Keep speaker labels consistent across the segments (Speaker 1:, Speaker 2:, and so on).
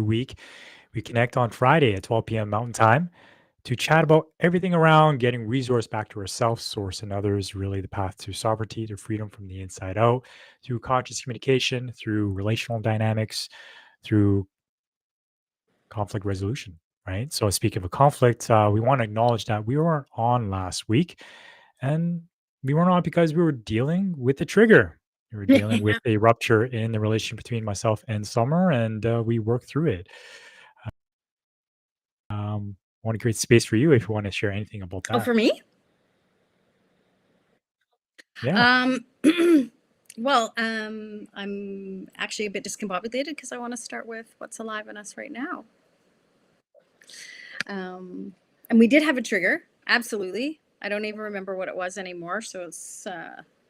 Speaker 1: week, we connect on Friday at 12 p.m. Mountain Time to chat about everything around getting resource back to ourselves, source, and others, really the path to sovereignty, to freedom from the inside out, through conscious communication, through relational dynamics, through conflict resolution, right? So, speaking of a conflict, we want to acknowledge that we weren't on last week, and we weren't on because we were dealing with a trigger. We were dealing with a rupture in the relationship between myself and Summer, and we worked through it. I want to create space for you if you want to share anything about
Speaker 2: Oh,
Speaker 1: that.
Speaker 2: for me?
Speaker 1: Yeah.
Speaker 2: Well, I'm actually a bit discombobulated because I want to start with what's alive in us right now. And we did have a trigger, absolutely. I don't even remember what it was anymore, so it's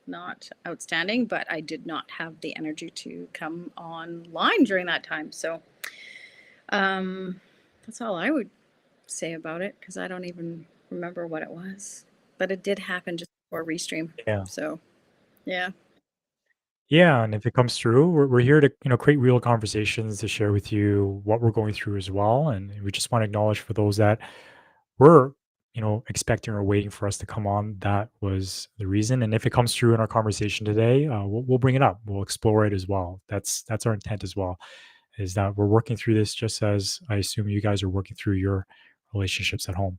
Speaker 2: not outstanding, but I did not have the energy to come online during that time. So that's all I would say about it because I don't even remember what it was. But it did happen just before Restream.
Speaker 1: Yeah.
Speaker 2: So, yeah.
Speaker 1: Yeah, and if it comes through, we're here to create real conversations to share with you what we're going through as well, and we just want to acknowledge for those that were expecting or waiting for us to come on. That was the reason, and if it comes through in our conversation today, we'll bring it up. We'll explore it as well. That's our intent as well. Is that we're working through this just as I assume you guys are working through your relationships at home.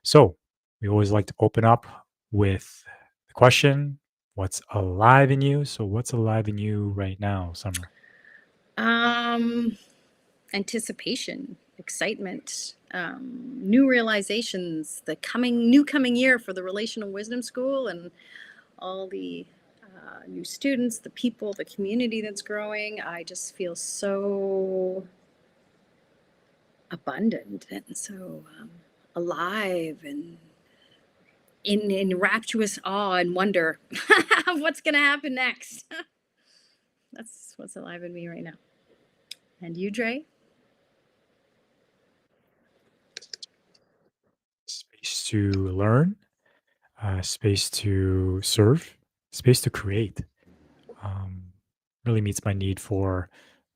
Speaker 1: So we always like to open up with the question, what's alive in you? So what's alive in you right now, Summer?
Speaker 2: Um, Anticipation, excitement, new realizations, the coming year for the Relational Wisdom School and all the new students, the people, the community that's growing. I just feel so abundant and so alive and in rapturous awe and wonder of what's going to happen next. That's what's alive in me right now. And you, Dre?
Speaker 1: Space to learn, space to serve, space to create. Um, really meets my need for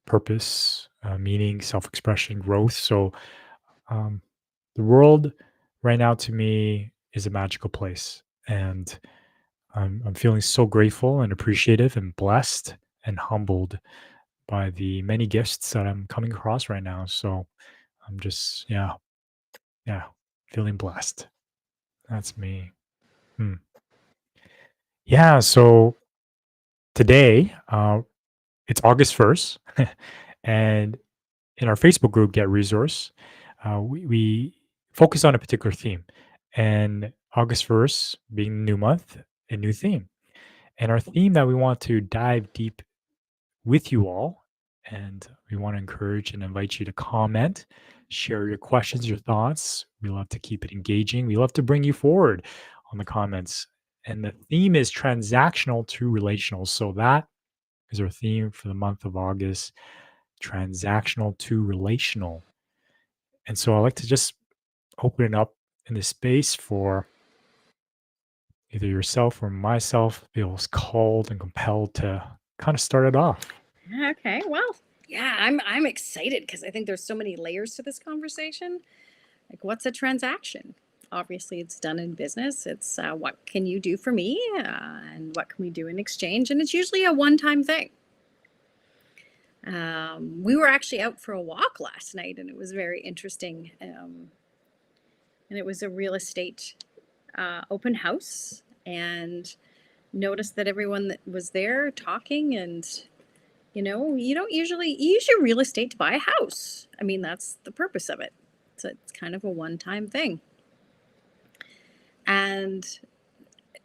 Speaker 1: purpose, meaning, self-expression, growth. So um, the world right now to me is a magical place, and I'm feeling so grateful and appreciative and blessed and humbled by the many gifts that I'm coming across right now. So I'm just, yeah, feeling blessed. That's me. Hmm. Yeah. So today, it's August 1st, and in our Facebook group, Get Resource, we focus on a particular theme. And August 1st being new month, a new theme. And our theme that we want to dive deep with you all, and we want to encourage and invite you to comment, share your questions, your thoughts. We love to keep it engaging. We love to bring you forward on the comments. And the theme is transactional to relational. So that is our theme for the month of August, transactional to relational. And so I like to just open it up in this space for either yourself or myself feels called and compelled to kind of start it off.
Speaker 2: Okay, well, yeah, I'm excited because I think there's so many layers to this conversation. Like, what's a transaction? Obviously, it's done in business. It's what can you do for me, and what can we do in exchange? And it's usually a one-time thing. We were actually out for a walk last night, and it was very interesting. And it was a real estate open house, and noticed that everyone that was there talking and you don't usually you use your real estate to buy a house. I mean, that's the purpose of it. So it's kind of a one-time thing. And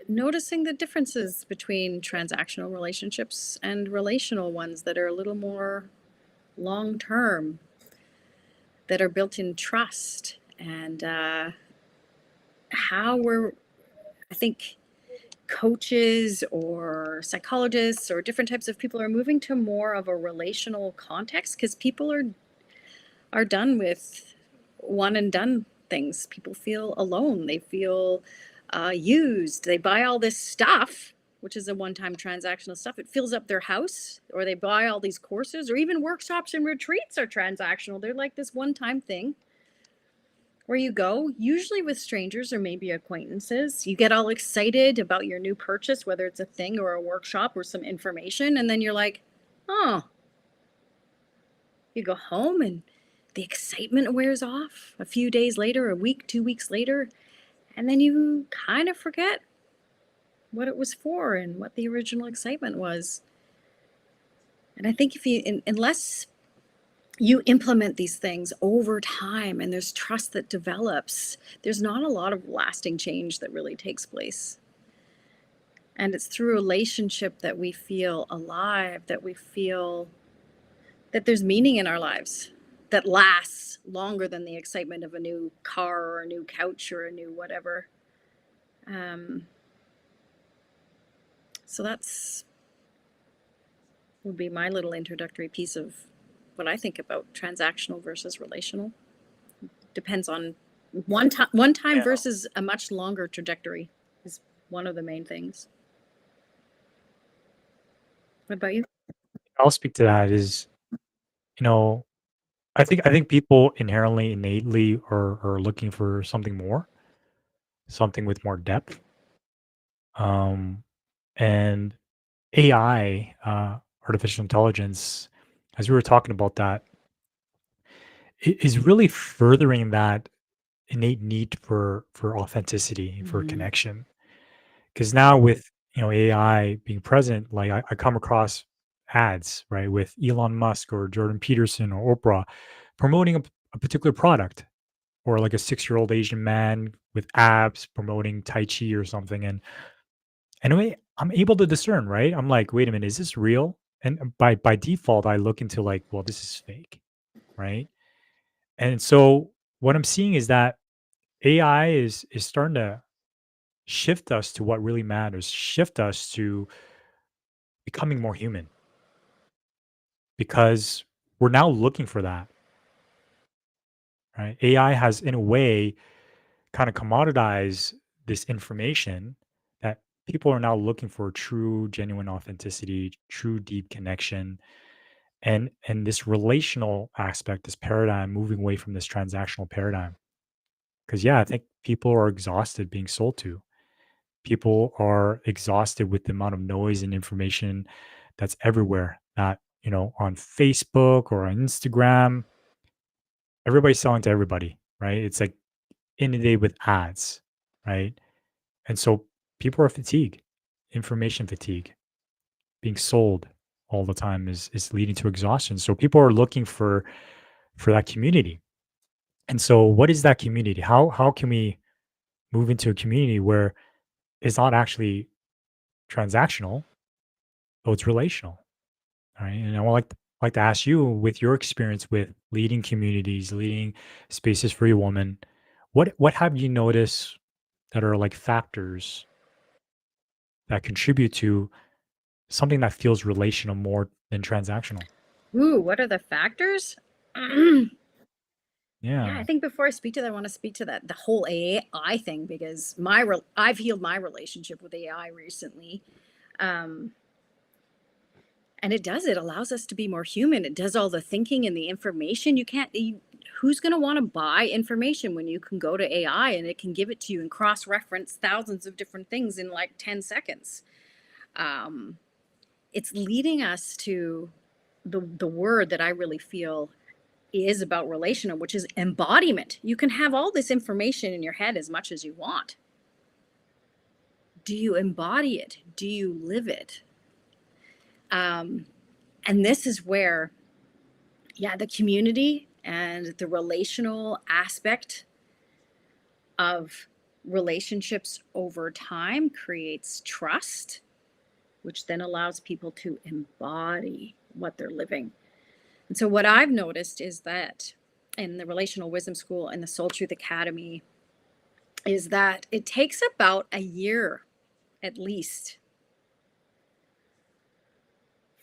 Speaker 2: noticing the differences between transactional relationships and relational ones that are a little more long-term, that are built in trust, and how I think coaches or psychologists or different types of people are moving to more of a relational context because people are done with one and done things. People feel alone. They feel used. They buy all this stuff which is a one-time transactional stuff. It fills up their house, or they buy all these courses, or even workshops and retreats are transactional. They're like this one-time thing where you go, usually with strangers or maybe acquaintances. You get all excited about your new purchase, whether it's a thing or a workshop or some information, and then you're like, oh, you go home and the excitement wears off a few days later, a week, 2 weeks later, and then you kind of forget what it was for and what the original excitement was. And I think if you, unless you implement these things over time and there's trust that develops, there's not a lot of lasting change that really takes place. And it's through relationship that we feel alive, that we feel that there's meaning in our lives that lasts longer than the excitement of a new car or a new couch or a new whatever. So that's would be my little introductory piece of what I think about transactional versus relational. Depends on one time
Speaker 1: Yeah.
Speaker 2: versus a much longer trajectory is one of the main things. What about you?
Speaker 1: I'll speak to that is, you know, I think people inherently, innately are looking for something more, something with more depth. Um, and AI, artificial intelligence, as we were talking about that, is really furthering that innate need for authenticity, for
Speaker 2: Mm-hmm.
Speaker 1: connection. Because now with AI being present, like I come across ads, right, with Elon Musk or Jordan Peterson or Oprah promoting a particular product, or like a 6-year-old Asian man with abs promoting Tai Chi or something. And anyway, I'm able to discern, right? I'm like, wait a minute, is this real? And by default, I look into like, well, this is fake, right? And so what I'm seeing is that AI is starting to shift us to what really matters, shift us to becoming more human, because we're now looking for that, right? AI has, in a way, kind of commoditized this information that people are now looking for true, genuine authenticity, true, deep connection, and this relational aspect, this paradigm, moving away from this transactional paradigm. Because yeah, I think people are exhausted being sold to. People are exhausted with the amount of noise and information that's everywhere. That on Facebook or on Instagram, everybody's selling to everybody, right? It's like inundated with ads, right? And so people are fatigued, information fatigue, being sold all the time is leading to exhaustion. So people are looking for that community. And so what is that community? How can we move into a community where it's not actually transactional, but it's relational? All right. And I would like to ask you, with your experience with leading communities, leading spaces for your woman, what have you noticed that are like factors that contribute to something that feels relational more than transactional?
Speaker 2: Ooh, what are the factors? Yeah, I
Speaker 1: Yeah.
Speaker 2: think before I speak to that, I want to speak to the whole AI thing, because I've healed my relationship with AI recently. Um, and it allows us to be more human. It does all the thinking and the information. Who's going to want to buy information when you can go to AI and it can give it to you and cross reference thousands of different things in like 10 seconds? Um, it's leading us to the word that I really feel is about relational, which is embodiment. You can have all this information in your head as much as you want. Do you embody it? Do you live it? Um, and this is where, yeah, the community and the relational aspect of relationships over time creates trust, which then allows people to embody what they're living. And so, what I've noticed is that in the Relational Wisdom School and the Soul Truth Academy, is that it takes about a year at least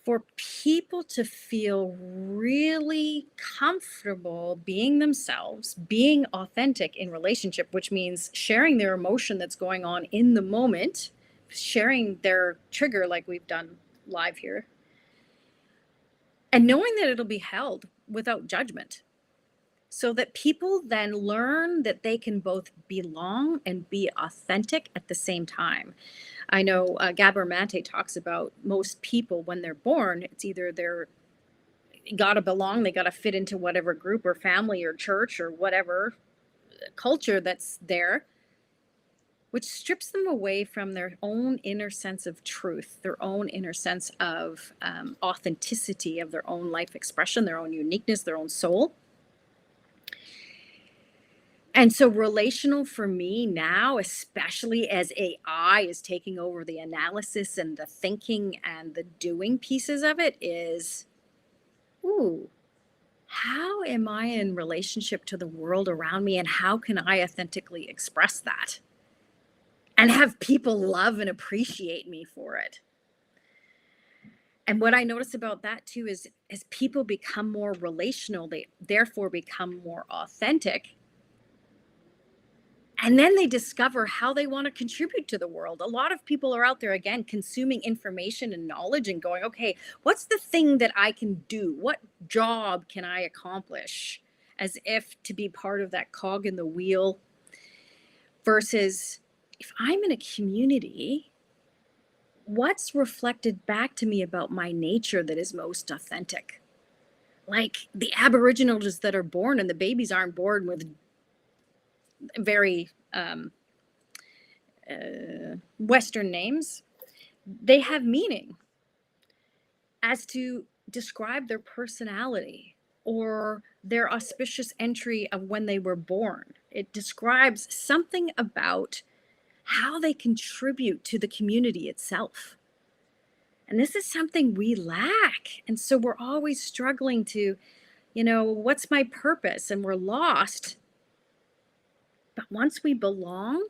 Speaker 2: for people to feel really comfortable being themselves, being authentic in relationship, which means sharing their emotion that's going on in the moment sharing their trigger like we've done live here, and knowing that it'll be held without judgment, so that people then learn that they can both belong and be authentic at the same time. I know Gabor Mate talks about most people when they're born, it's either they're gotta belong, they gotta fit into whatever group or family or church or whatever culture that's there, which strips them away from their own inner sense of truth, their own inner sense of authenticity of their own life expression, their own uniqueness, their own soul. And so, relational for me now, especially as AI is taking over the analysis and the thinking and the doing pieces of it, is ooh, how am I in relationship to the world around me? And how can I authentically express that and have people love and appreciate me for it? And what I notice about that too is as people become more relational, they therefore become more authentic. And then they discover how they want to contribute to the world. A lot of people are out there, again, consuming information and knowledge and going, okay, what's the thing that I can do? What job can I accomplish? As if to be part of that cog in the wheel, versus if I'm in a community, what's reflected back to me about my nature that is most authentic? Like the Aboriginals that are born, and the babies aren't born with very Western names, they have meaning as to describe their personality or their auspicious entry of when they were born. It describes something about how they contribute to the community itself. And this is something we lack. And so we're always struggling to, what's my purpose? And we're lost. But once we belong,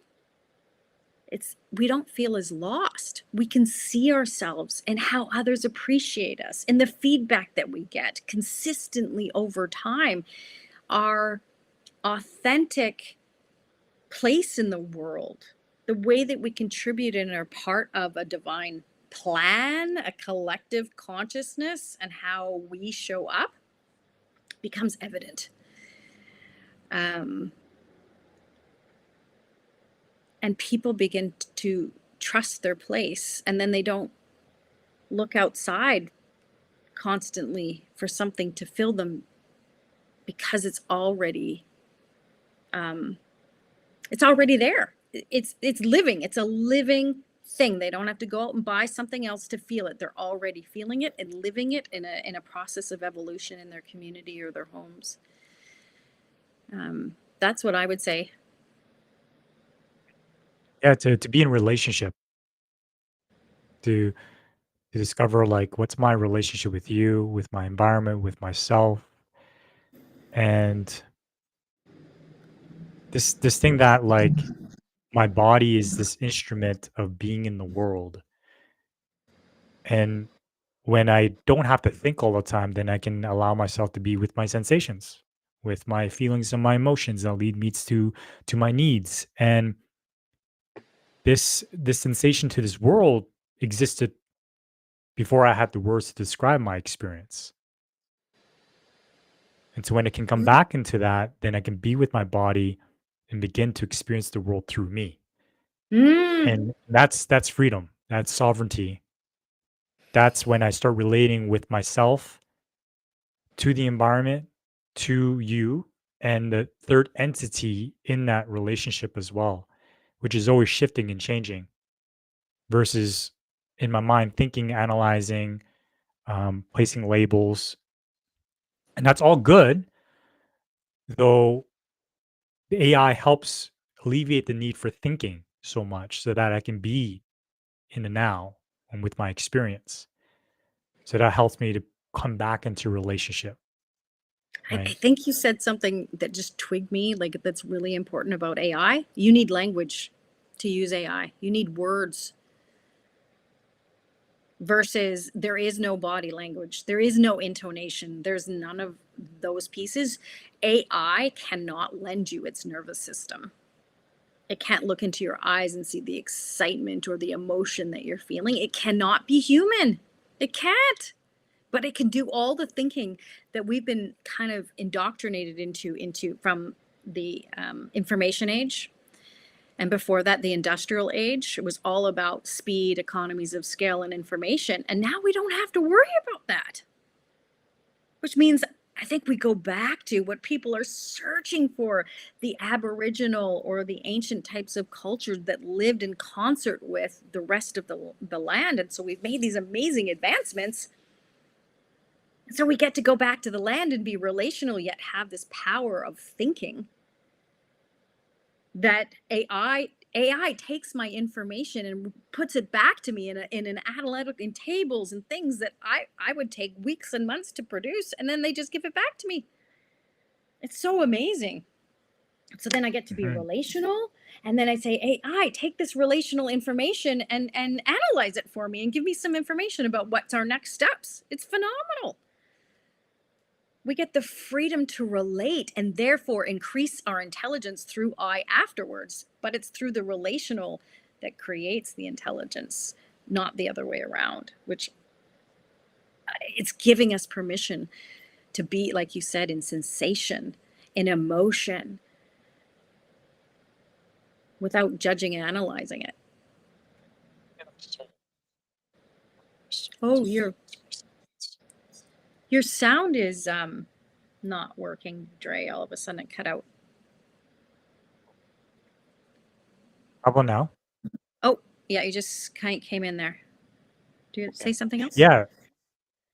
Speaker 2: we don't feel as lost. We can see ourselves and how others appreciate us, and the feedback that we get consistently over time, our authentic place in the world, the way that we contribute and are part of a divine plan, a collective consciousness, and how we show up becomes evident. And people begin to trust their place, and then they don't look outside constantly for something to fill them, because it's already there. It's living. It's a living thing. They don't have to go out and buy something else to feel it. They're already feeling it and living it in a process of evolution in their community or their homes. That's what I would say.
Speaker 1: Yeah, to be in relationship, to discover like what's my relationship with you, with my environment, with myself, and this thing that like my body is this instrument of being in the world. And when I don't have to think all the time, then I can allow myself to be with my sensations, with my feelings and my emotions that lead me to my needs. And this sensation to this world existed before I had the words to describe my experience. And so when it can come back into that, then I can be with my body and begin to experience the world through me.
Speaker 2: Mm.
Speaker 1: And that's freedom. That's sovereignty. That's when I start relating with myself to the environment, to you, and the third entity in that relationship as well, which is always shifting and changing versus in my mind thinking, analyzing, placing labels. And that's all good, though the AI helps alleviate the need for thinking so much so that I can be in the now and with my experience. So that helps me to come back into relationship,
Speaker 2: I
Speaker 1: right?
Speaker 2: think you said something that just twigged me, like that's really important about AI. You need language to use AI. You need words, versus there is no body language. There is no intonation. There's none of those pieces. AI cannot lend you its nervous system. It can't look into your eyes and see the excitement or the emotion that you're feeling. It cannot be human. It can't. But it can do all the thinking that we've been kind of indoctrinated into from the information age. And before that, the industrial age. It was all about speed, economies of scale, and information. And now we don't have to worry about that, which means I think we go back to what people are searching for, the Aboriginal or the ancient types of cultures that lived in concert with the rest of the land. And so we've made these amazing advancements. And so we get to go back to the land and be relational, yet have this power of thinking that AI takes my information and puts it back to me in an analytic in tables and things that I would take weeks and months to produce, and then they just give it back to me. It's so amazing. So then I get to be
Speaker 1: Mhm.
Speaker 2: relational, and then I say, AI, take this relational information and analyze it for me and give me some information about what's our next steps. It's phenomenal. We get the freedom to relate and therefore increase our intelligence through I afterwards. But it's through the relational that creates the intelligence, not the other way around, which it's giving us permission to be, like you said, in sensation, in emotion, without judging and analyzing it. Oh, your sound is not working, Dre. All of a sudden it cut out.
Speaker 1: How about now?
Speaker 2: Oh, yeah, you just kind of came in there. Do you say
Speaker 1: Okay.
Speaker 2: something else?
Speaker 1: Yeah.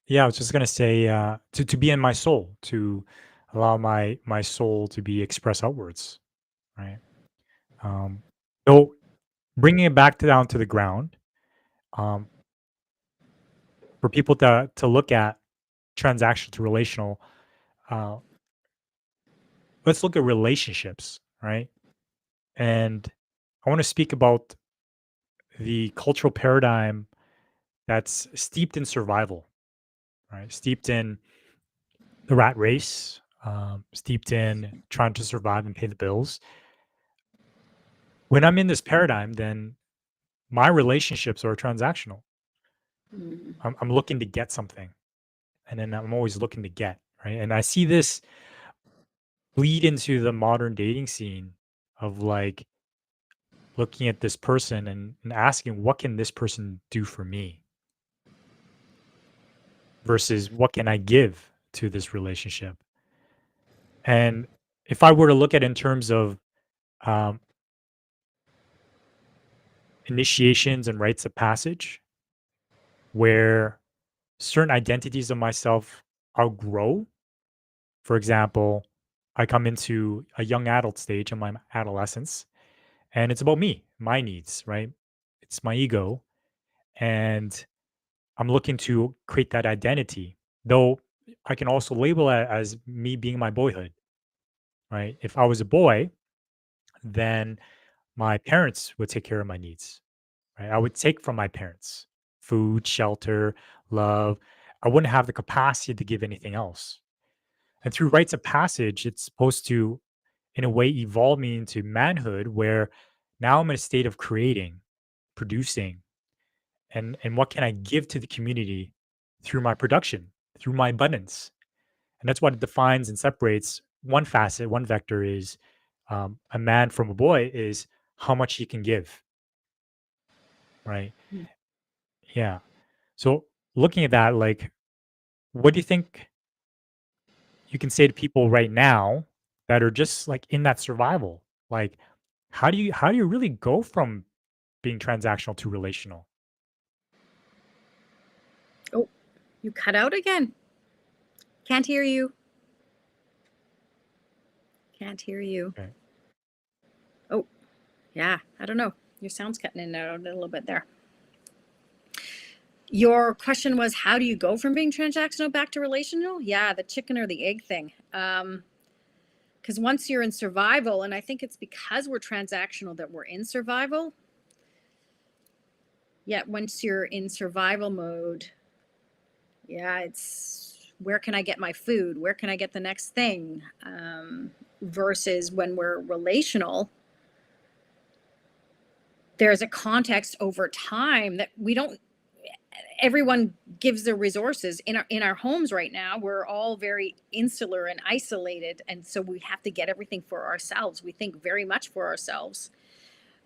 Speaker 1: Yeah, I was just gonna say, to be in my soul, to allow my soul to be expressed outwards, right? Um, so bringing it back to down to the ground, um, for people to look at transactional to relational, uh, let's look at relationships, right? And I want to speak about the cultural paradigm that's steeped in survival, right? Steeped in the rat race, steeped in trying to survive and pay the bills. When I'm in this paradigm, then my relationships are transactional.
Speaker 2: Mm.
Speaker 1: I'm looking to get something, and then I'm always looking to get, right? And I see this bleed into the modern dating scene of like looking at this person and asking, what can this person do for me? Versus what can I give to this relationship? And if I were to look at it in terms of um, initiations and rites of passage, where certain identities of myself outgrow. For example, I come into a young adult stage in my adolescence, and it's about me, my needs, right? It's my ego, and I'm looking to create that identity. Though I can also label it as me being my boyhood, right? If I was a boy, then my parents would take care of my needs, right? I would take from my parents food, shelter, love. I wouldn't have the capacity to give anything else. And through rites of passage, it's supposed to, in a way, evolve me into manhood where now I'm in a state of creating, producing, and what can I give to the community through my production, through my abundance. And that's what it defines and separates one facet, one vector is a man from a boy is how much he can give, right?
Speaker 2: Mm.
Speaker 1: Yeah. So looking at that, like, what do you think you can say to people right now that are just like in that survival? Like, how do you really go from being transactional to relational?
Speaker 2: Oh, you cut out again. Can't hear you. Can't hear you.
Speaker 1: Okay.
Speaker 2: Oh, yeah. I don't know. Your sound's cutting in there a little bit there. Your question was, how do you go from being transactional back to relational? Yeah, the chicken or the egg thing. Because once you're in survival, and I think it's because we're transactional that we're in survival. Yet once you're in survival mode, yeah, it's where can I get my food? Where can I get the next thing? Versus when we're relational, there's a context over time that we don't, everyone gives their resources in our homes right now. We're all very insular and isolated, and so we have to get everything for ourselves. We think very much for ourselves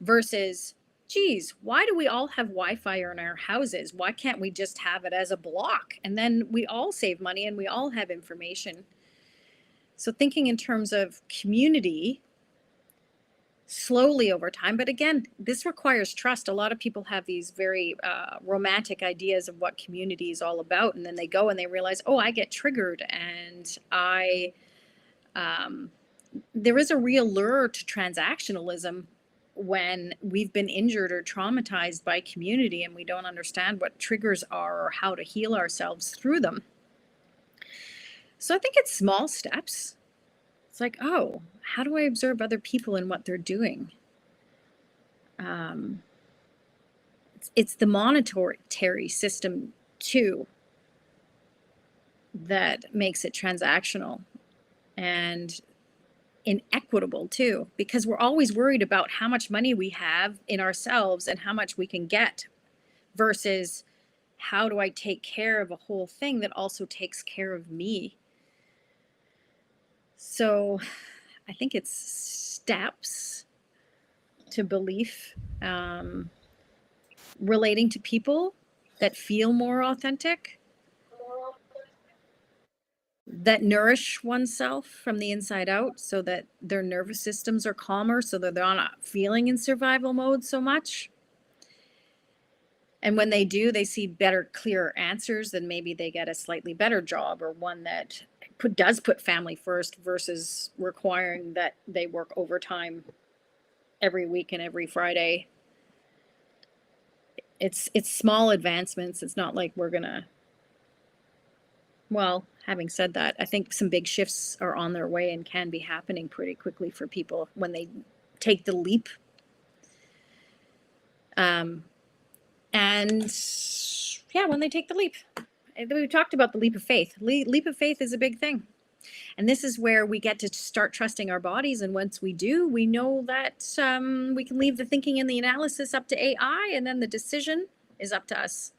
Speaker 2: versus, geez, why do we all have Wi-Fi in our houses? Why can't we just have it as a block, and then we all save money and we all have information? So thinking in terms of community slowly over time. But again, this requires trust. A lot of people have these very romantic ideas of what community is all about, and then they go and they realize, oh, I get triggered, and um, there is a real lure to transactionalism when we've been injured or traumatized by community and we don't understand what triggers are or how to heal ourselves through them. So I think it's small steps. It's like, oh, how do I observe other people and what they're doing? Um, it's the monetary system too that makes it transactional and inequitable too, because we're always worried about how much money we have in ourselves and how much we can get versus how do I take care of a whole thing that also takes care of me. So I think it's steps to belief, relating to people that feel more authentic, that nourish oneself from the inside out so that their nervous systems are calmer, so that they're not feeling in survival mode so much. And when they do, they see better, clearer answers, then maybe they get a slightly better job, or one that does put family first versus requiring that they work overtime every week and every Friday. It's small advancements. It's not like we're gonna, well, having said that, I think some big shifts are on their way and can be happening pretty quickly for people when they take the leap. And yeah, when they take the leap. We talked about the leap of faith. Leap of faith is a big thing. And this is where we get to start trusting our bodies. And once we do, we know that we can leave the thinking and the analysis up to AI, and then the decision is up to us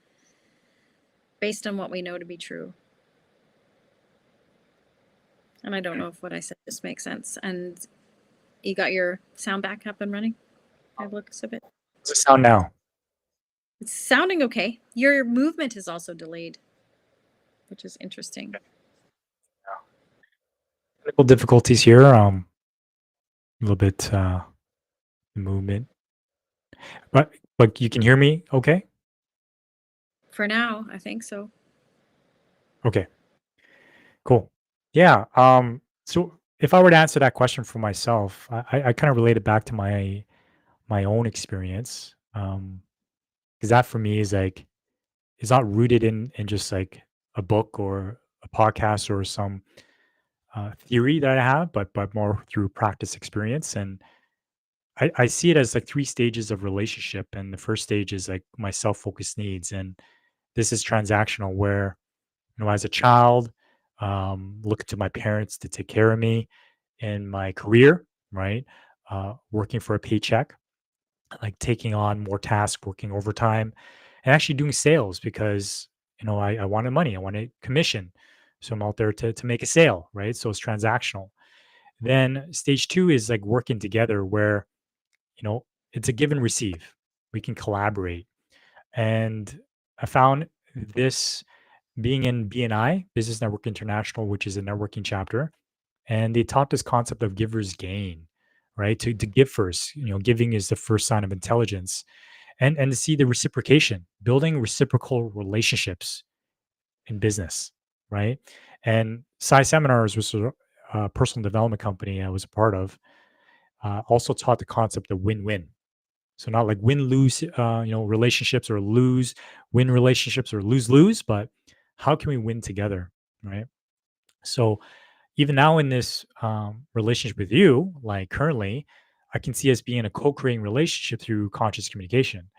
Speaker 2: based on what we know to be true. And I don't know if what I said just makes sense. And you got your sound back up and running? It looks a bit.
Speaker 1: How's it sound now?
Speaker 2: It's sounding okay. Your movement is also delayed, which is interesting.
Speaker 1: Technical difficulties here. A little bit the movement, but you can hear me, okay?
Speaker 2: For now, I think so.
Speaker 1: Okay, cool. Yeah. So if I were to answer that question for myself, I kind of relate it back to my own experience. Because that for me is like, it's not rooted in just like a book or a podcast or some theory that I have, but more through practice experience. And I see it as like three stages of relationship. And the first stage is like my self-focused needs. And this is transactional where, as a child, looking to my parents to take care of me in my career, right? Working for a paycheck, like taking on more tasks, working overtime, and actually doing sales because I wanted money, I wanted commission, so I'm out there to make a sale, right? So it's transactional. Then stage two is like working together, where it's a give and receive. We can collaborate, and I found this being in BNI, Business Network International, which is a networking chapter, and they taught this concept of givers gain, right? To give first, giving is the first sign of intelligence, and to see the reciprocation, building reciprocal relationships in business, right? And Sci Seminars, was a personal development company I was a part of, also taught the concept of win-win. So not like win lose, relationships, or lose win relationships, or lose lose, but how can we win together, right? So even now in this relationship with you, like currently, I can see us being in a co-creating relationship through conscious communication.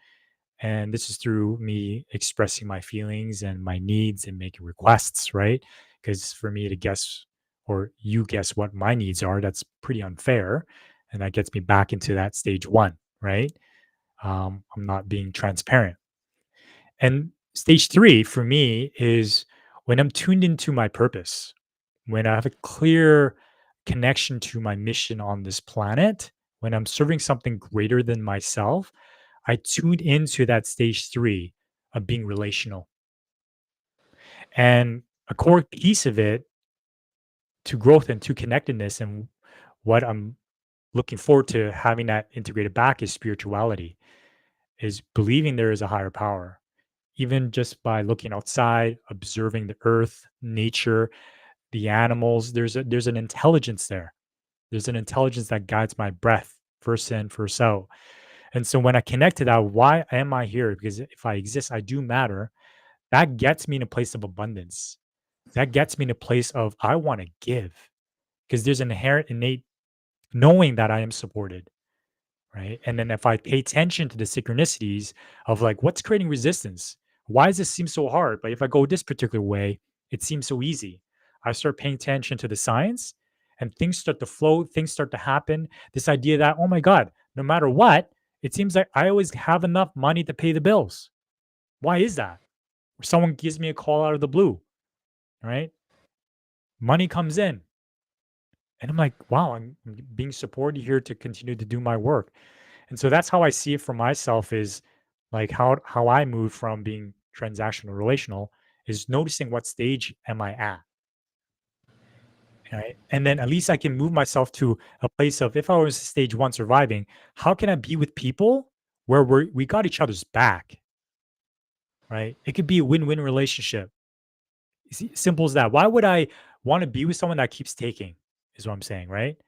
Speaker 1: And this is through me expressing my feelings and my needs and making requests, right? Because for me to guess, or you guess what my needs are, that's pretty unfair. And that gets me back into that stage one, right? I'm not being transparent. And stage three for me is when I'm tuned into my purpose, when I have a clear connection to my mission on this planet, when I'm serving something greater than myself, I tuned into that stage three of being relational. And a core piece of it to growth and to connectedness and what I'm looking forward to having that integrated back is spirituality, is believing there is a higher power. Even just by looking outside, observing the earth, nature, the animals, there's an intelligence there. There's an intelligence that guides my breath, first in, first out. And so when I connect to that, why am I here? Because if I exist, I do matter. That gets me in a place of abundance. That gets me in a place of I want to give because there's an inherent innate knowing that I am supported, right? And then if I pay attention to the synchronicities of like what's creating resistance, why does this seem so hard? But if I go this particular way, it seems so easy. I start paying attention to the science and things start to flow, things start to happen. This idea that, oh my God, no matter what, it seems like I always have enough money to pay the bills. Why is that? Or someone gives me a call out of the blue, right? Money comes in. And I'm like, wow, I'm being supported here to continue to do my work. And so that's how I see it for myself is like how I move from being transactional relational is noticing what stage am I at, right? And then at least I can move myself to a place of if I was stage one surviving, how can I be with people where we got each other's back, right? It could be a win-win relationship. Simple as that. Why would I want to be with someone that keeps taking? Is what I'm saying, right?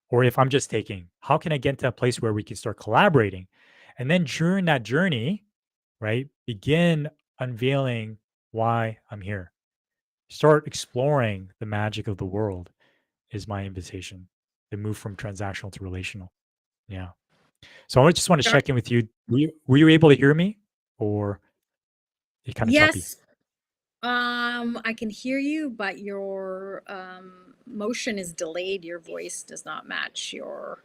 Speaker 1: Or if I'm just taking, how can I get to a place where we can start collaborating? And then during that journey, right, begin unveiling why I'm here. Start exploring the magic of the world is my invitation to move from transactional to relational. Yeah. So I just want to
Speaker 2: Sure.
Speaker 1: check in with you. Were you able to hear me or it kind of choppy?
Speaker 2: Yes, I can hear you, but your motion is delayed. Your voice does not match your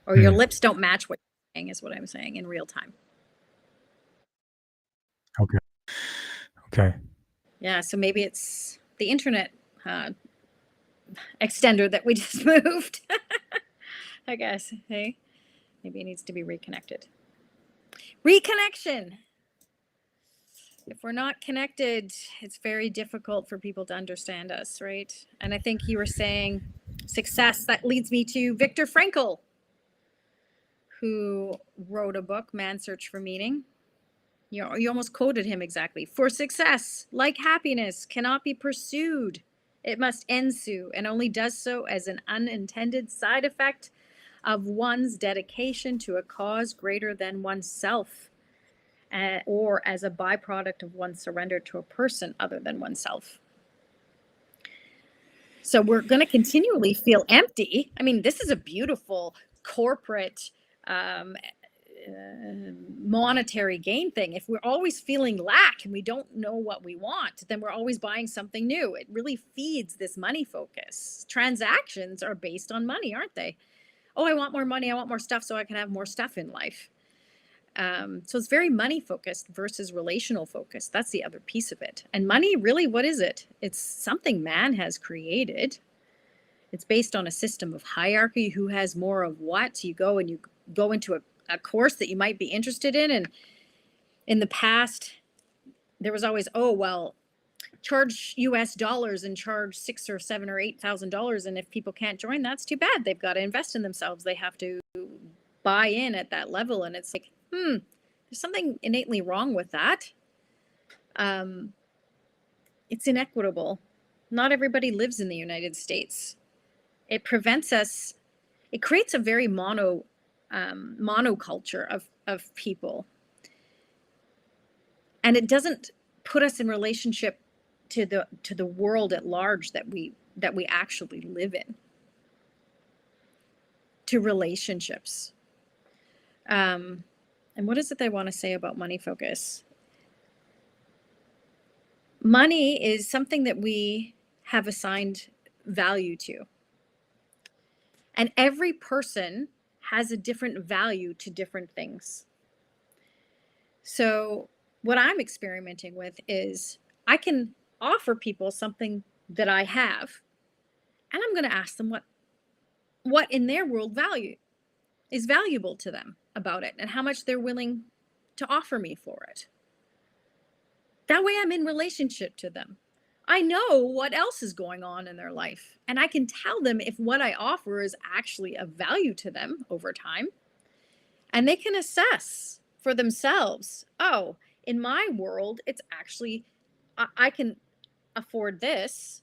Speaker 1: Hmm.
Speaker 2: lips don't match what you're saying, is what I'm saying in real time.
Speaker 1: Okay. Okay.
Speaker 2: Yeah, so maybe it's the internet uh, extender that we just moved. I guess. Hey, maybe it needs to be reconnected. Reconnection. If we're not connected, it's very difficult for people to understand us, right? And I think you were saying success. That leads me to Viktor Frankl, who wrote a book, Man's Search for Meaning. You almost quoted him exactly. For success, like happiness, cannot be pursued. It must ensue, and only does so as an unintended side effect of one's dedication to a cause greater than oneself, or as a byproduct of one's surrender to a person other than oneself. So we're going to continually feel empty. I mean, this is a beautiful corporate um, monetary gain thing. If we're always feeling lack and we don't know what we want, then we're always buying something new. It really feeds this money focus. Transactions are based on money, aren't they? Oh, I want more money. I want more stuff so I can have more stuff in life. So it's very money focused versus relational focused. That's the other piece of it. And money, really, what is it? It's something man has created. It's based on a system of hierarchy. Who has more of what? You go and you go into a course that you might be interested in. And in the past, there was always, oh, well, charge US dollars and charge $6,000 or $7,000 or $8,000. And if people can't join, that's too bad. They've got to invest in themselves. They have to buy in at that level. And it's like, there's something innately wrong with that. It's inequitable. Not everybody lives in the United States. It prevents us, it creates a very monoculture of people. And it doesn't put us in relationship to the world at large that we actually live in, to relationships. And what is it they want to say about money focus? Money is something that we have assigned value to. And every person has a different value to different things. So, what I'm experimenting with is I can offer people something that I have, and I'm going to ask them what in their world value is valuable to them about it and how much they're willing to offer me for it. That way I'm in relationship to them. I know what else is going on in their life, and I can tell them if what I offer is actually of value to them over time, and they can assess for themselves. Oh, in my world, it's actually, I can afford this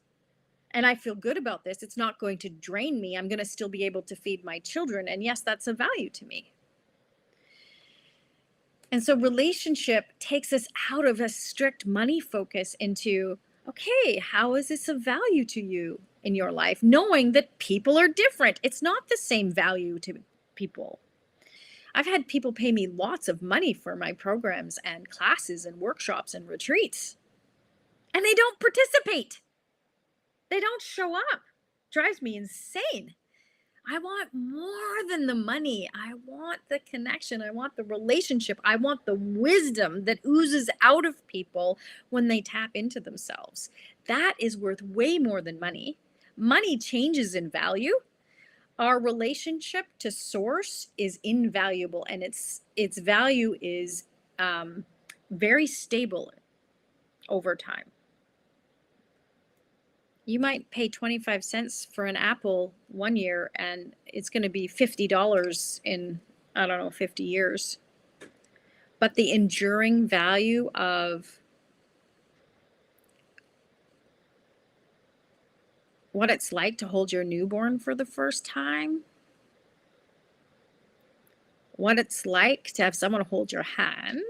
Speaker 2: and I feel good about this. It's not going to drain me. I'm going to still be able to feed my children. And yes, that's a value to me. And so relationship takes us out of a strict money focus into, okay, how is this of value to you in your life? Knowing that people are different. It's not the same value to people. I've had people pay me lots of money for my programs and classes and workshops and retreats, and they don't participate. They don't show up. Drives me insane. I want more than the money. I want the connection. I want the relationship. I want the wisdom that oozes out of people when they tap into themselves. That is worth way more than money. Money changes in value. Our relationship to source is invaluable, and its value is very stable over time. You might pay 25 cents for an apple one year, and it's going to be $50 in, I don't know, 50 years. But the enduring value of what it's like to hold your newborn for the first time, what it's like to have someone hold your hand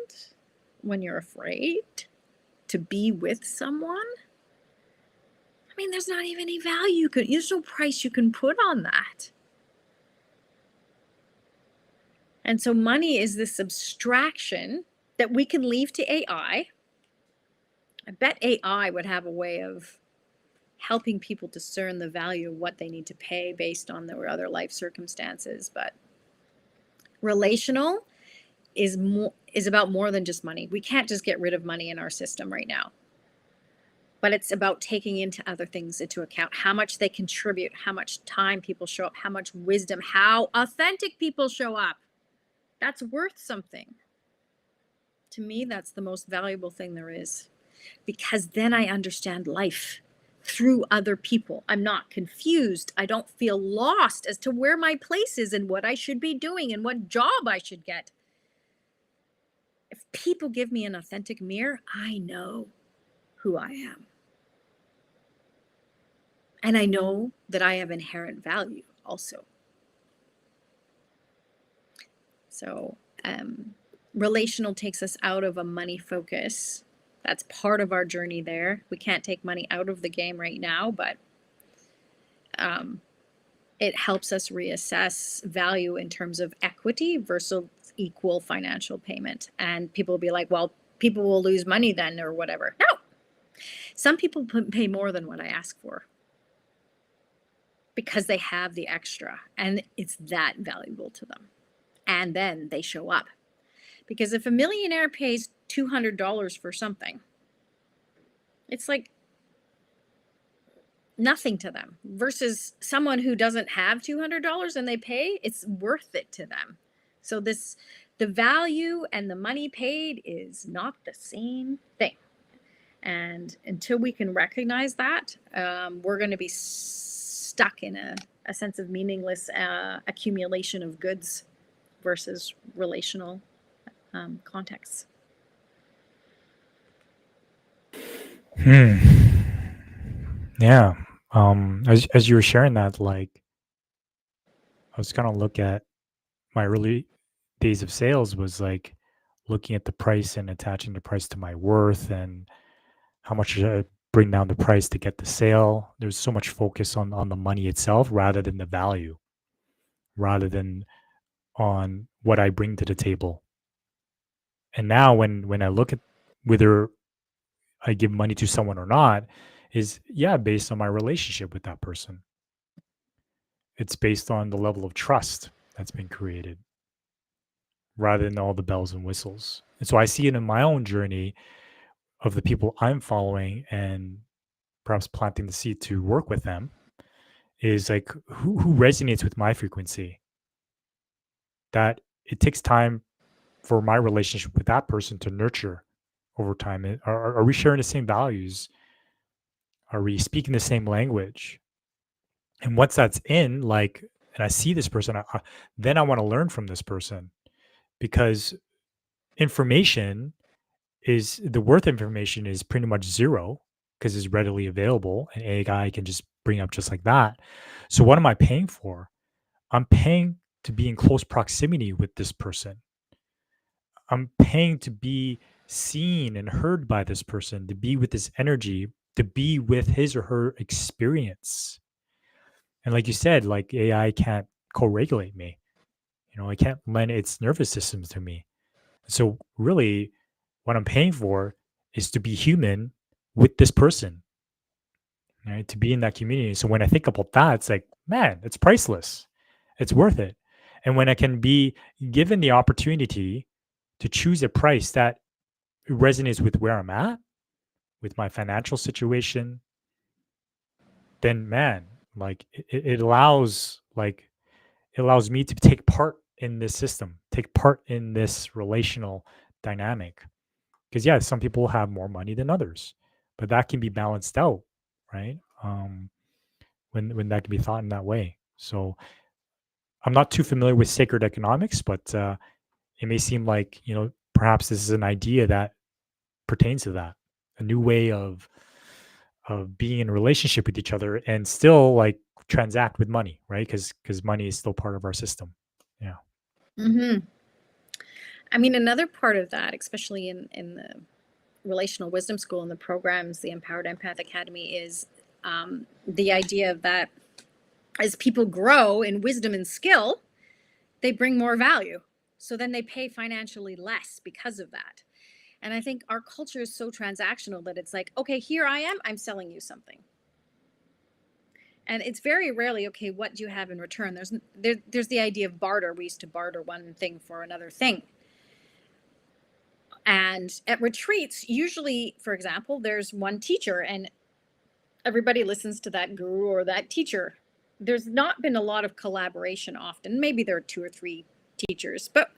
Speaker 2: when you're afraid, to be with someone. I mean, there's not even any value. There's no price you can put on that. And so money is this abstraction that we can leave to AI. I bet AI would have a way of helping people discern the value of what they need to pay based on their other life circumstances. But relational is about more than just money. We can't just get rid of money in our system right now. But it's about taking into other things into account, how much they contribute, how much time people show up, how much wisdom, how authentic people show up. That's worth something. To me, that's the most valuable thing there is, because then I understand life through other people. I'm not confused. I don't feel lost as to where my place is and what I should be doing and what job I should get. If people give me an authentic mirror, I know who I am. And I know that I have inherent value also. So relational takes us out of a money focus. That's part of our journey there. We can't take money out of the game right now, but it helps us reassess value in terms of equity versus equal financial payment. And people will be like, well, people will lose money then or whatever. No, some people pay more than what I ask for, because they have the extra and it's that valuable to them. And then they show up. Because if a millionaire pays $200 for something, it's like nothing to them, versus someone who doesn't have $200 and they pay, it's worth it to them. So the value and the money paid is not the same thing. And until we can recognize that, we're going to be stuck in a sense of meaningless accumulation of goods versus relational contexts.
Speaker 1: Yeah. As you were sharing that, like, I was kind of look at my early days of sales was like looking at the price and attaching the price to my worth and how much should I bring down the price to get the sale. There's so much focus on the money itself rather than the value, rather than on what I bring to the table. And now when I look at whether I give money to someone or not, is based on my relationship with that person. It's based on the level of trust that's been created rather than all the bells and whistles. And so I see it in my own journey of the people I'm following and perhaps planting the seed to work with them is like who resonates with my frequency. That it takes time for my relationship with that person to nurture over time. Are we sharing the same values? Are we speaking the same language? And once that's in, like, and I see this person, then I want to learn from this person because information is the worth of information is pretty much zero because it's readily available and AI can just bring up just like that. So what am I paying for? I'm paying to be in close proximity with this person. I'm paying to be seen and heard by this person, to be with this energy, to be with his or her experience. And like you said, like AI can't co-regulate me. I can't lend its nervous system to me. So really what I'm paying for is to be human with this person, right? To be in that community. So when I think about that, it's like, man, it's priceless. It's worth it. And when I can be given the opportunity to choose a price that resonates with where I'm at, with my financial situation, then man, like it allows it allows me to take part in this system, take part in this relational dynamic. Because yeah, some people have more money than others, but that can be balanced out, right? When that can be thought in that way. So I'm not too familiar with sacred economics, but it may seem like perhaps this is an idea that pertains to that, a new way of being in a relationship with each other and still like transact with money, right? Because money is still part of our system. Yeah.
Speaker 2: Hmm. I mean, another part of that, especially in the relational wisdom school and the programs, the Empowered Empath Academy, is the idea of that as people grow in wisdom and skill, they bring more value. So then they pay financially less because of that. And I think our culture is so transactional that it's like, okay, here I am, I'm selling you something. And it's very rarely, okay, what do you have in return? There's the idea of barter. We used to barter one thing for another thing. And at retreats, usually, for example, there's one teacher and everybody listens to that guru or that teacher. There's not been a lot of collaboration often. Maybe there are two or three teachers, but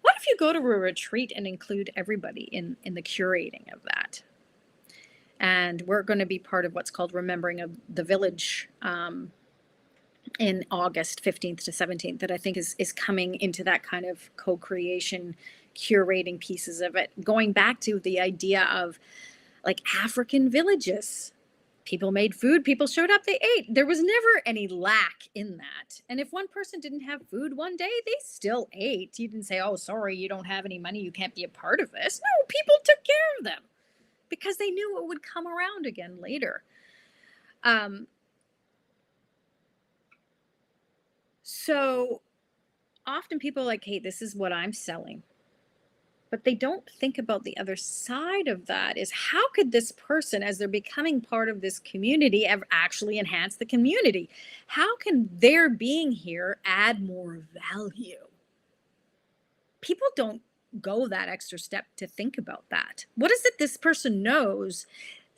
Speaker 2: what if you go to a retreat and include everybody in the curating of that? And we're going to be part of what's called Remembering of the Village in August 15th to 17th, that I think is coming into that kind of co-creation, curating pieces of it, going back to the idea of like African villages. People made food, people showed up, they ate. There was never any lack in that. And if one person didn't have food one day, they still ate. You didn't say, oh, sorry, you don't have any money, you can't be a part of this. No, people took care of them because they knew it would come around again later. So often people are like, hey, this is what I'm selling. But they don't think about the other side of that is how could this person, as they're becoming part of this community, ever actually enhance the community? How can their being here add more value? People don't go that extra step to think about that. What is it this person knows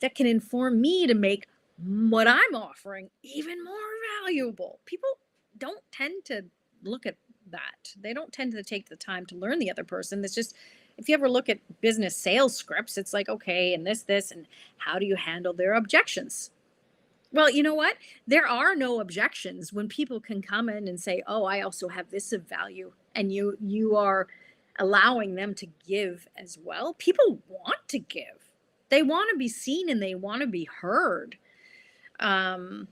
Speaker 2: that can inform me to make what I'm offering even more valuable? People don't tend to look at that. They don't tend to take the time to learn the other person. It's just, if you ever look at business sales scripts, it's like, okay, and this, and how do you handle their objections? Well, you know what? There are no objections when people can come in and say, "Oh, I also have this of value," and you are allowing them to give as well. People want to give. They want to be seen and they want to be heard. Um,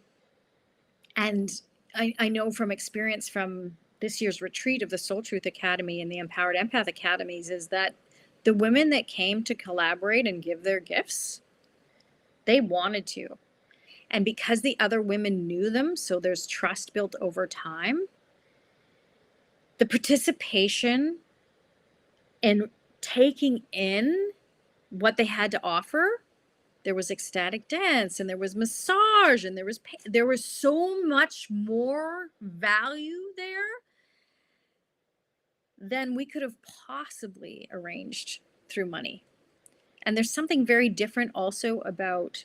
Speaker 2: and I know from experience from this year's retreat of the Soul Truth Academy and the Empowered Empath Academies is that the women that came to collaborate and give their gifts, they wanted to. And because the other women knew them, so there's trust built over time, the participation and taking in what they had to offer, there was ecstatic dance and there was massage and there was so much more value there than we could have possibly arranged through money. And there's something very different also about,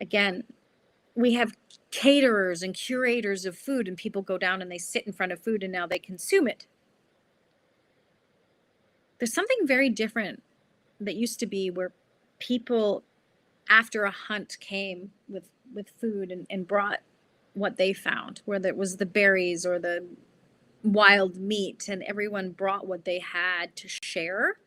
Speaker 2: again, we have caterers and curators of food, and people go down and they sit in front of food and now they consume it. There's something very different that used to be where people after a hunt came with food and brought what they found, whether it was the berries or the wild meat, and everyone brought what they had to share.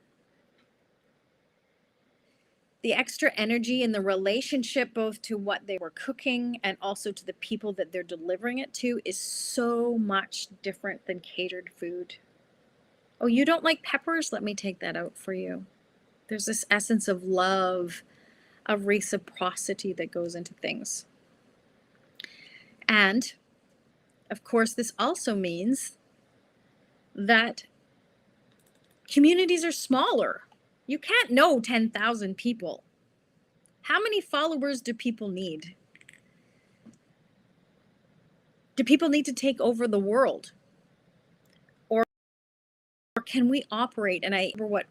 Speaker 2: The extra energy and the relationship, both to what they were cooking and also to the people that they're delivering it to, is so much different than catered food. Oh, you don't like peppers? Let me take that out for you. There's this essence of love, of reciprocity that goes into things. And of course, this also means that communities are smaller. You can't know 10,000 people. How many followers do people need? Do people need to take over the world? Or can we operate? And I remember what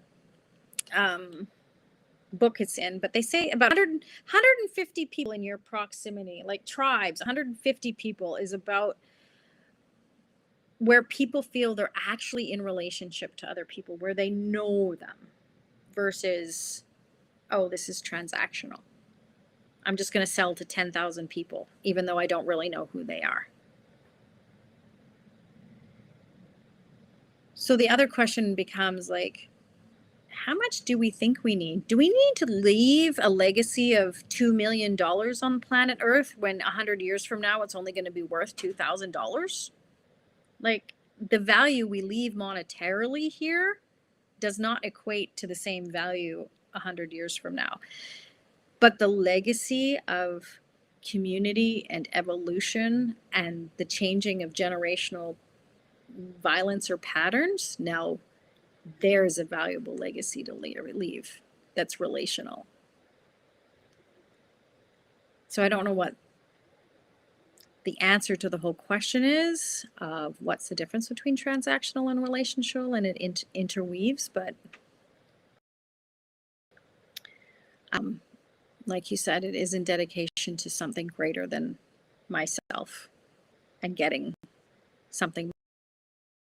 Speaker 2: book it's in, but they say about 150 people in your proximity, like tribes, 150 people is about where people feel they're actually in relationship to other people, where they know them, versus, oh, this is transactional. I'm just going to sell to 10,000 people, even though I don't really know who they are. So the other question becomes like, how much do we think we need? Do we need to leave a legacy of $2 million on planet Earth when 100 years from now it's only going to be worth $2,000? Like, the value we leave monetarily here does not equate to the same value 100 years from now. But the legacy of community and evolution and the changing of generational violence or patterns, now there's a valuable legacy to leave that's relational. So I don't know what the answer to the whole question is of what's the difference between transactional and relational, and it interweaves, but like you said, it is in dedication to something greater than myself and getting something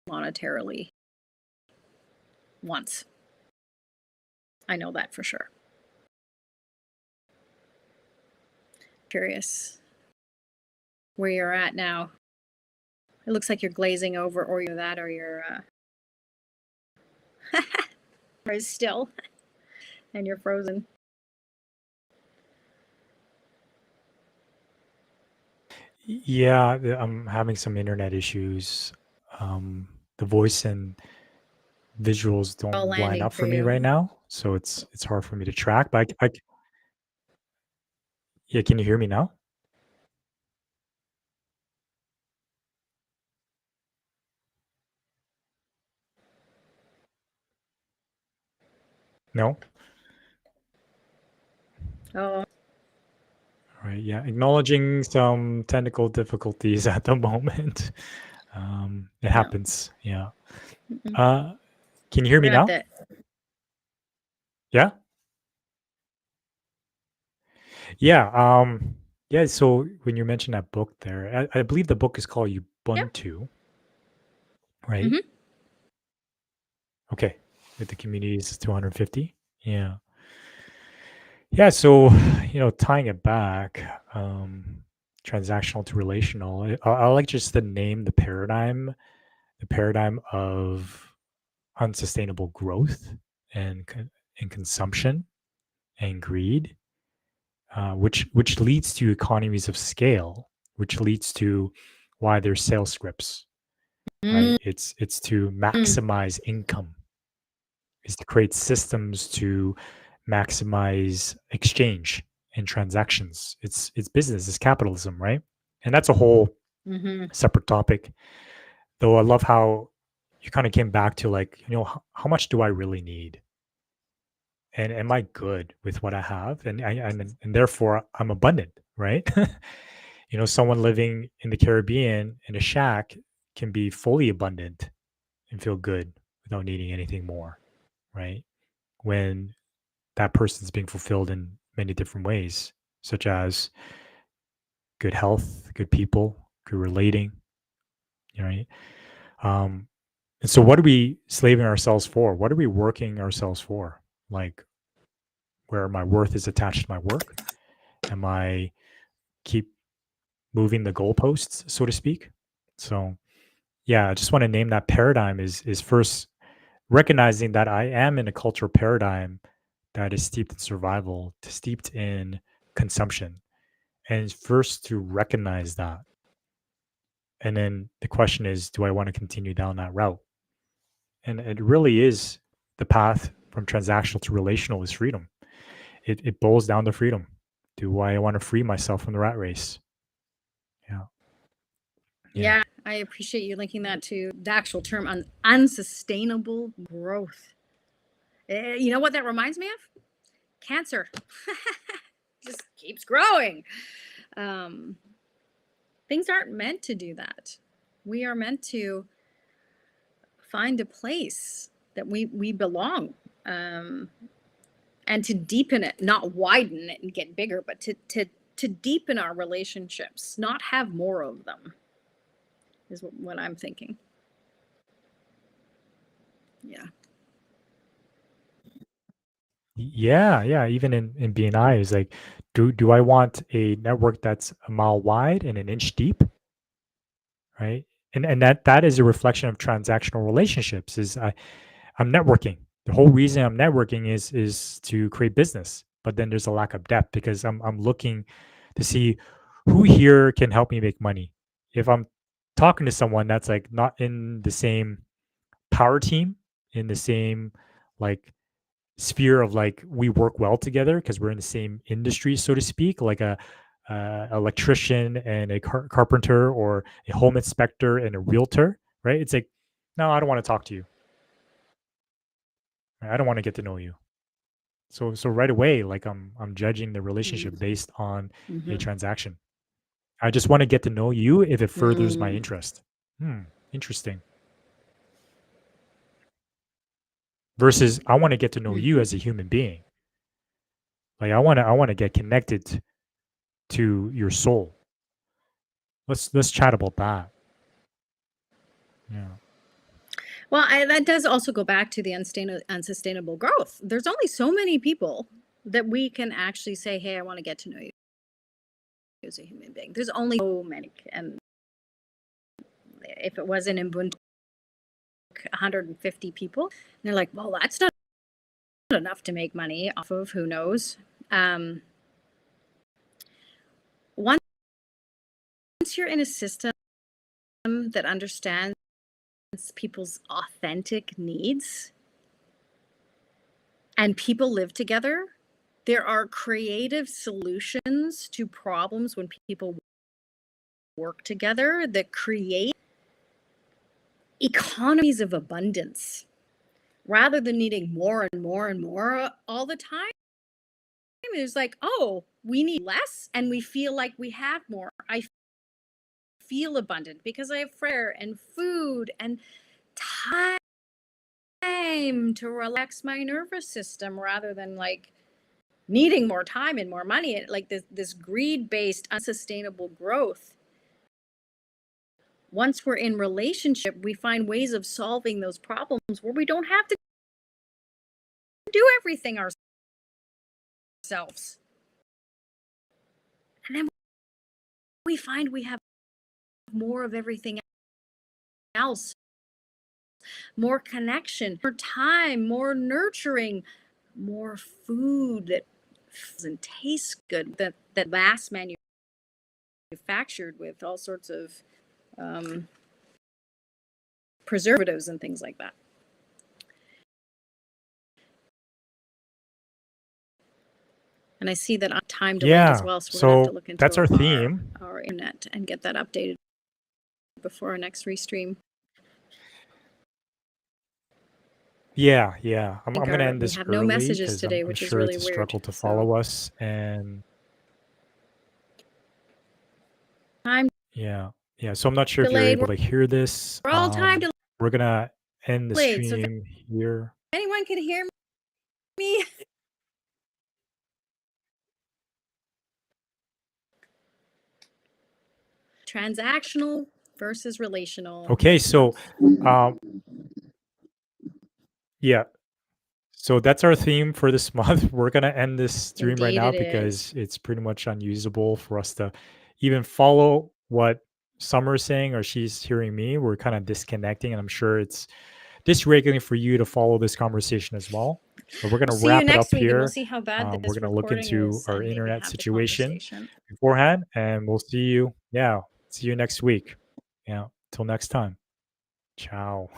Speaker 2: monetarily once. I know that for sure. Curious where you're at now. It looks like you're glazing over, or you're that, or you're is still, and you're frozen.
Speaker 1: Yeah, I'm having some internet issues. The voice and visuals
Speaker 2: All
Speaker 1: don't line
Speaker 2: landing
Speaker 1: up
Speaker 2: for
Speaker 1: for me right
Speaker 2: you.
Speaker 1: now, so it's hard for me to track. But yeah, can you hear me now? No?
Speaker 2: Oh,
Speaker 1: All right. Yeah, acknowledging some technical difficulties at the moment. It
Speaker 2: no.
Speaker 1: happens. Yeah.
Speaker 2: Mm-mm.
Speaker 1: Can you hear me
Speaker 2: Forgot
Speaker 1: now?
Speaker 2: that.
Speaker 1: Yeah. Yeah. Yeah. So when you mentioned that book there, I believe the book is called
Speaker 2: Yep.
Speaker 1: Ubuntu, right?
Speaker 2: Mm-hmm.
Speaker 1: Okay. With the communities is 250. Yeah. Yeah. So, tying it back, transactional to relational, I like just the name, the paradigm of unsustainable growth and and consumption and greed, which leads to economies of scale, which leads to why there's sales scripts, right? It's to maximize income, is to create systems to maximize exchange and transactions. It's business, it's capitalism, right? And that's a whole
Speaker 2: Mm-hmm.
Speaker 1: separate topic. Though I love how you kind of came back to like, how much do I really need? And am I good with what I have? And therefore I'm abundant, right? Someone living in the Caribbean in a shack can be fully abundant and feel good without needing anything more, right? When that person's being fulfilled in many different ways, such as good health, good people, good relating, right? Um, and so, what are we slaving ourselves for? What are we working ourselves for? Like, where my worth is attached to my work? Am I keep moving the goalposts, so to speak? So, yeah, I just want to name that paradigm is first recognizing that I am in a cultural paradigm that is steeped in survival, steeped in consumption, and first to recognize that. And then the question is, do I want to continue down that route? And it really is the path from transactional to relational is freedom. It boils down to freedom. Do I want to free myself from the rat race? Yeah. Yeah.
Speaker 2: Yeah, I appreciate you linking that to the actual term unsustainable growth. You know what that reminds me of? Cancer. Just keeps growing. Um, things aren't meant to do that. We are meant to find a place that we belong, um, and to deepen it, not widen it and get bigger, but to deepen our relationships, not have more of them, is what I'm thinking. Yeah.
Speaker 1: Yeah, yeah. Even in BNI is like, do I want a network that's a mile wide and an inch deep, right? And that is a reflection of transactional relationships. Is I'm networking. The whole reason I'm networking is to create business, but then there's a lack of depth because I'm looking to see who here can help me make money. If I'm talking to someone that's like not in the same power team, in the same like sphere of like we work well together because we're in the same industry, so to speak, like a electrician and a carpenter or a home inspector and a realtor, right? It's like, no, I don't want to talk to you. I don't want to get to know you. So right away, like I'm judging the relationship based on a
Speaker 2: Mm-hmm.
Speaker 1: transaction. I just want to get to know you if it furthers my
Speaker 2: Mm.
Speaker 1: interest. Interesting. Versus I want to get to know you
Speaker 2: Mm-hmm.
Speaker 1: as a human being. Like I want to get connected to your soul. Let's chat about that. Yeah.
Speaker 2: Well, that does also go back to the unsustainable growth. There's only so many people that we can actually say, "Hey, I want to get to know you as a human being." There's only so many, and if it was an Ubuntu 150 people, they're like, "Well, that's not enough to make money off of. Who knows?" Um, once you're in a system that understands people's authentic needs and people live together, there are creative solutions to problems when people work together that create economies of abundance rather than needing more and more and more all the time. It's like, oh, we need less and we feel like we have more. I feel abundant because I have prayer and food and time to relax my nervous system rather than like needing more time and more money. Like this greed based unsustainable growth. Once we're in relationship, we find ways of solving those problems where we don't have to do everything ourselves. And then we find we have more of everything else, more connection, more time, more nurturing, more food that doesn't taste good, that mass manufactured with all sorts of um, preservatives and things like that. And I see that I'm time delayed as
Speaker 1: Yeah.
Speaker 2: well, so we're gonna have to
Speaker 1: So
Speaker 2: look
Speaker 1: that's
Speaker 2: into
Speaker 1: our theme.
Speaker 2: our internet and get that updated before our next restream.
Speaker 1: Yeah, yeah.
Speaker 2: I
Speaker 1: I'm
Speaker 2: think
Speaker 1: gonna
Speaker 2: our
Speaker 1: end
Speaker 2: we
Speaker 1: this
Speaker 2: have no
Speaker 1: early
Speaker 2: messages
Speaker 1: because
Speaker 2: today,
Speaker 1: I'm
Speaker 2: which is
Speaker 1: sure
Speaker 2: really
Speaker 1: it's a
Speaker 2: weird.
Speaker 1: struggle to
Speaker 2: So
Speaker 1: follow us. And
Speaker 2: time
Speaker 1: yeah, yeah. So I'm not sure if you're
Speaker 2: delayed.
Speaker 1: able to hear this.
Speaker 2: We're all time delayed.
Speaker 1: We're gonna end the
Speaker 2: Played. So if
Speaker 1: stream here.
Speaker 2: anyone can hear me, transactional versus relational.
Speaker 1: Okay, so um, yeah, so that's our theme for this month. We're gonna end this stream right
Speaker 2: Indeed,
Speaker 1: now
Speaker 2: it is.
Speaker 1: because it's pretty much unusable for us to even follow what Summer's saying or she's hearing me. We're kind of disconnecting, and I'm sure it's dysregulating for you to follow this conversation as well. But we're
Speaker 2: We'll
Speaker 1: gonna
Speaker 2: see you
Speaker 1: wrap it
Speaker 2: next
Speaker 1: up
Speaker 2: week and we'll
Speaker 1: here.
Speaker 2: see how bad
Speaker 1: We're
Speaker 2: this
Speaker 1: gonna look
Speaker 2: recording
Speaker 1: into
Speaker 2: is
Speaker 1: our
Speaker 2: and maybe
Speaker 1: internet
Speaker 2: have the
Speaker 1: situation
Speaker 2: conversation.
Speaker 1: beforehand, and we'll see you. Yeah, see you next week. Yeah, till next time. Ciao.